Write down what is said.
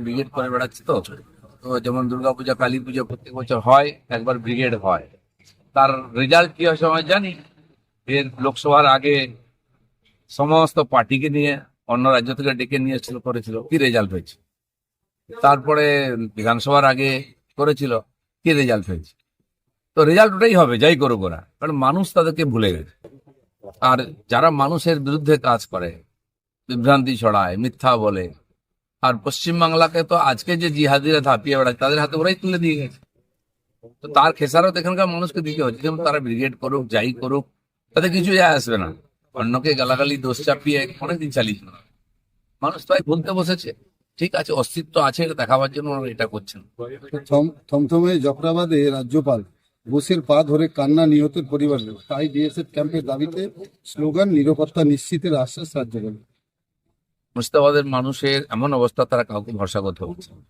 Brigade করে বেড়াচ্ছে। তো তো যেমন দুর্গাপূজা, কালী পূজা প্রত্যেক বছর হয়, একবার ব্রিগেড হয়। তার রেজাল্ট কি হয় সময় জানি। এর লোকসভার আগে সমস্ত পার্টিকে নিয়ে অন্য রাজ্য থেকে ডেকে নিয়ে এসেছিল, করেছিল, কি রেজাল্ট হয়েছে। তারপরে বিধানসভার আগে করেছিল, কি রেজাল্ট হয়েছে। তো রেজাল্ট ওটাই হবে, যাই করুক ওরা, কারণ মানুষ তাদেরকে ভুলে গেছে। আর যারা মানুষের বিরুদ্ধে কাজ করে, বিভ্রান্তি ছড়ায়, মিথ্যা বলে, আর পশ্চিমবাংলাকে তো আজকে যে জিহাদিরা ধাপিয়ে বেড়ায় তাদের হাতে ওরাই তুলে দিয়ে গেছে। তো তার খেসারত এখানকার মানুষকে দিতে হচ্ছে। যেমন তারা ব্রিগেড করুক, যাই করুক, তাতে কিছু যায় আসবে না। অন্যকে গালাগালি দোষ চাপিয়ে অনেকদিন চালিয়ে না। মানুষ তাই বলতে বসেছে, ঠিক আছে, অস্তিত্ব আছে এটা দেখাবার জন্য ওরা এটা করছেন। থমথমে জাফরাবাদে রাজ্যপাল বোসের পা ধরে কান্না নিহতের পরিবারের, তাই বিএসএফ ক্যাম্পের দাবিতে স্লোগান, নিরাপত্তা নিশ্চিতের আশ্বাস রাজ্যপাল। মুর্শিদাবাদের মানুষের এমন অবস্থা, তারা কাউকে ভরসা করতে হচ্ছে না।